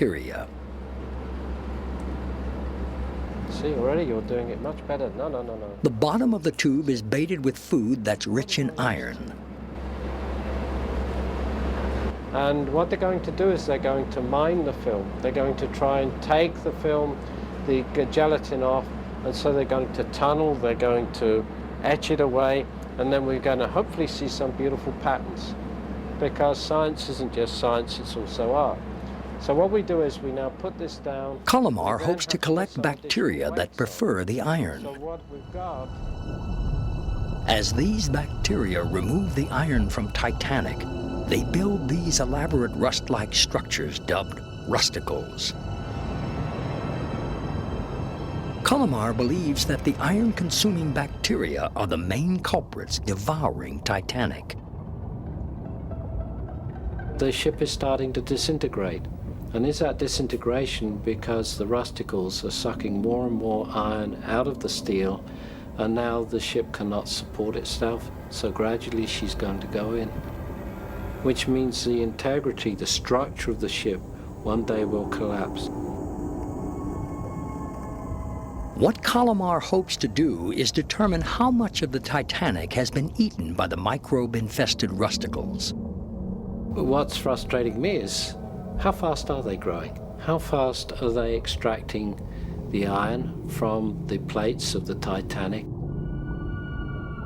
bacteria. See, already you're doing it much better. No, no, no, no. The bottom of the tube is baited with food that's rich in iron. And what they're going to do is they're going to mine the film. They're going to try and take the film, the gelatin off, and so they're going to tunnel, they're going to etch it away, and then we're going to hopefully see some beautiful patterns. Because science isn't just science, it's also art. So what we do is we now put this down. Colomar hopes to collect bacteria that prefer the iron. So what we've got... As these bacteria remove the iron from Titanic, they build these elaborate rust-like structures dubbed rusticles. Colomar believes that the iron-consuming bacteria are the main culprits devouring Titanic. The ship is starting to disintegrate. And is that disintegration because the rusticles are sucking more and more iron out of the steel, and now the ship cannot support itself, so gradually she's going to go in. Which means the integrity, the structure of the ship, one day will collapse. What Colomar hopes to do is determine how much of the Titanic has been eaten by the microbe-infested rusticles. What's frustrating me is, how fast are they growing? How fast are they extracting the iron from the plates of the Titanic?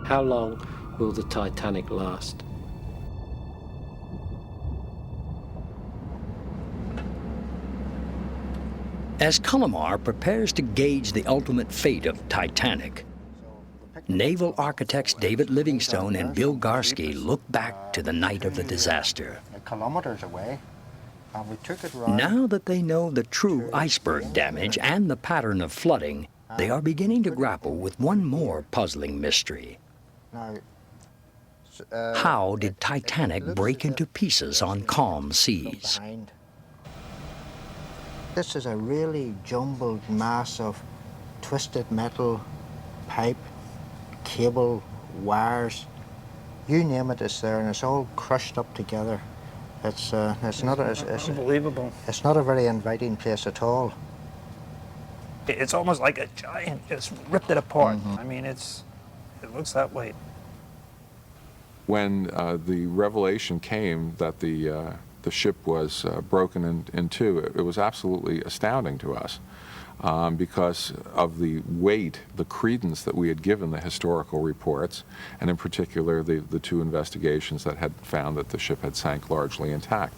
How long will the Titanic last? As Colomar prepares to gauge the ultimate fate of Titanic, naval architects David Livingstone and Bill Garsky look back to the night of the disaster. Kilometers away. And we took it right. Now that they know the true iceberg damage and the pattern of flooding, they are beginning to grapple with one more puzzling mystery. Now, How did Titanic break into pieces on calm seas? This is a really jumbled mass of twisted metal, pipe, cable, wires. You name it, it's there, and it's all crushed up together. It's not unbelievable. It's not a very inviting place at all. It's almost like a giant just ripped it apart. I mean, it looks that way. When the revelation came that the ship was broken in two, it was absolutely astounding to us because of the weight, the credence that we had given the historical reports, and in particular the two investigations that had found that the ship had sank largely intact.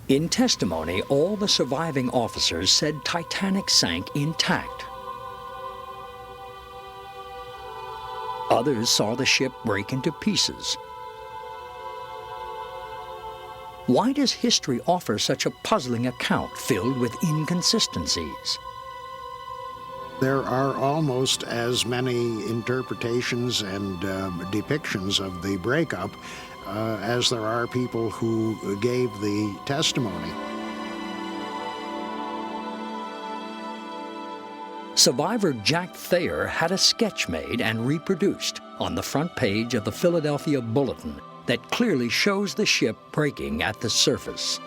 In testimony, all the surviving officers said Titanic sank intact. Others saw the ship break into pieces. Why does history offer such a puzzling account filled with inconsistencies? There are almost as many interpretations and depictions of the breakup as there are people who gave the testimony. Survivor Jack Thayer had a sketch made and reproduced on the front page of the Philadelphia Bulletin that clearly shows the ship breaking at the surface.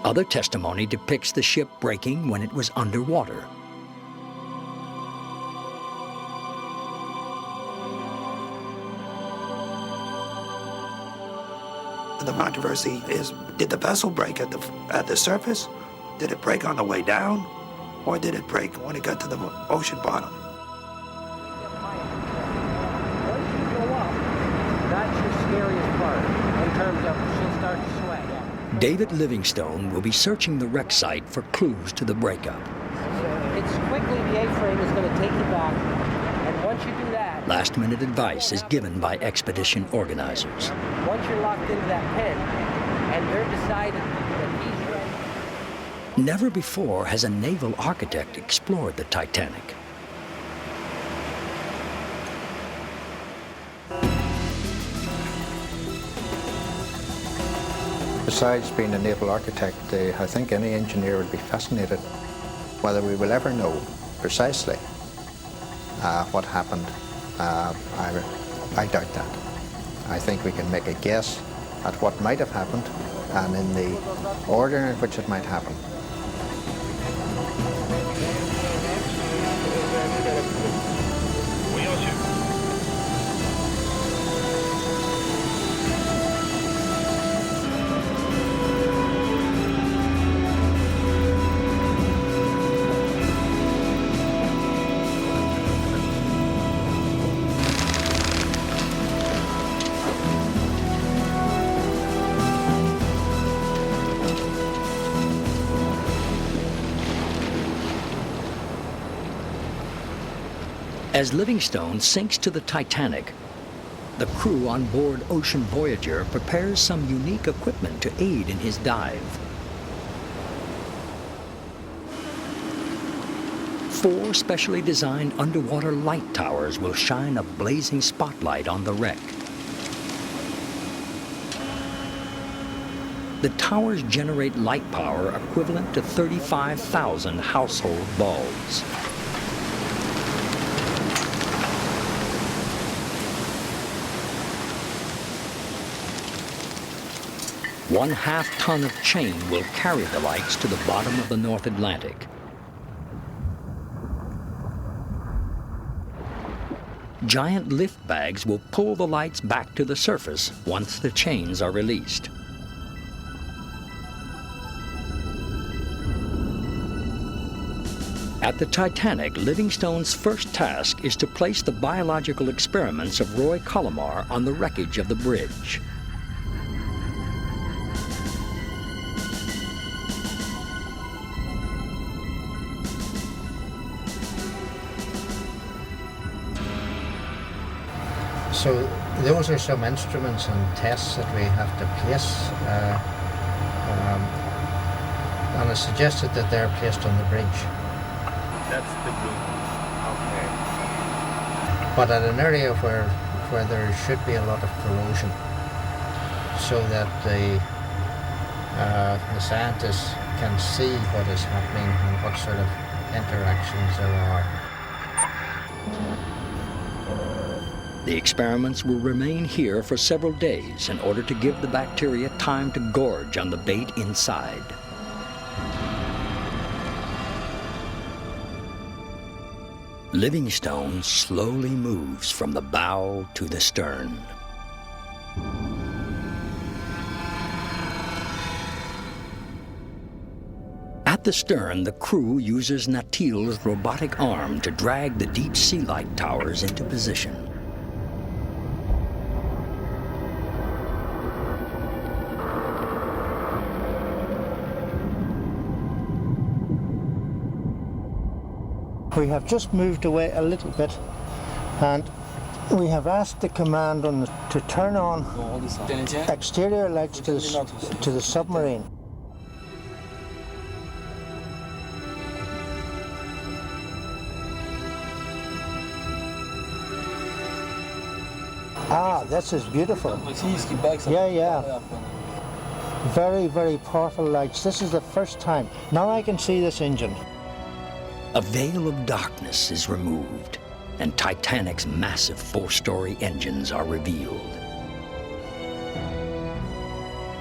Other testimony depicts the ship breaking when it was underwater. The controversy is, did the vessel break at the surface? Did it break on the way down? Or did it break when it got to the ocean bottom? Once you go up, that's your scariest part in terms of she'll start to sweat. David Livingstone will be searching the wreck site for clues to the breakup. It's quickly the A-frame is going to take you back, and once you do that... Last-minute advice is given by expedition organizers. Once you're locked into that pin, and they're decided that he's ready... Never before has a naval architect explored the Titanic. Besides being a naval architect, I think any engineer would be fascinated. Whether we will ever know precisely what happened, I doubt that. I think we can make a guess at what might have happened and in the order in which it might happen. As Livingstone sinks to the Titanic, the crew on board Ocean Voyager prepares some unique equipment to aid in his dive. 4 specially designed underwater light towers will shine a blazing spotlight on the wreck. The towers generate light power equivalent to 35,000 household bulbs. One half-ton of chain will carry the lights to the bottom of the North Atlantic. Giant lift bags will pull the lights back to the surface once the chains are released. At the Titanic, Livingstone's first task is to place the biological experiments of Roy Colomar on the wreckage of the bridge. So those are some instruments and tests that we have to place, and it's suggested that they're placed on the bridge. That's the blue. Okay. But at an area where there should be a lot of corrosion, so that the scientists can see what is happening and what sort of interactions there are. The experiments will remain here for several days in order to give the bacteria time to gorge on the bait inside. Livingstone slowly moves from the bow to the stern. At the stern, the crew uses Natil's robotic arm to drag the deep sea light towers into position. We have just moved away a little bit, and we have asked the command to turn on exterior lights to the submarine. Ah, this is beautiful. Yeah. Very, very powerful lights. This is the first time. Now I can see this engine. A veil of darkness is removed, and Titanic's massive 4-story engines are revealed.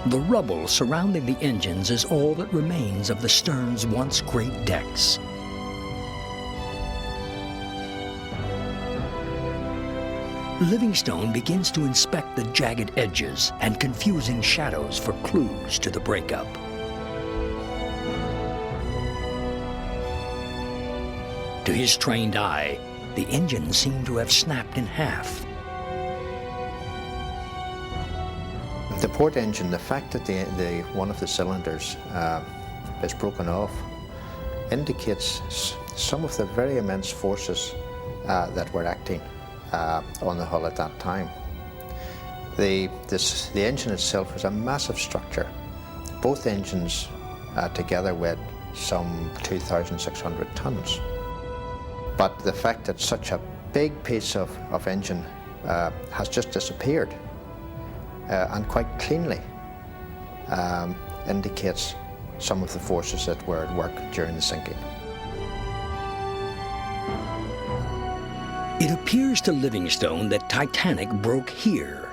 The rubble surrounding the engines is all that remains of the stern's once great decks. Livingstone begins to inspect the jagged edges and confusing shadows for clues to the breakup. To his trained eye, the engines seem to have snapped in half. The port engine, the fact that one of the cylinders is broken off indicates some of the very immense forces that were acting on the hull at that time. The engine itself was a massive structure. Both engines together weighed some 2,600 tons. But the fact that such a big piece of engine has just disappeared, and quite cleanly, indicates some of the forces that were at work during the sinking. It appears to Livingstone that Titanic broke here,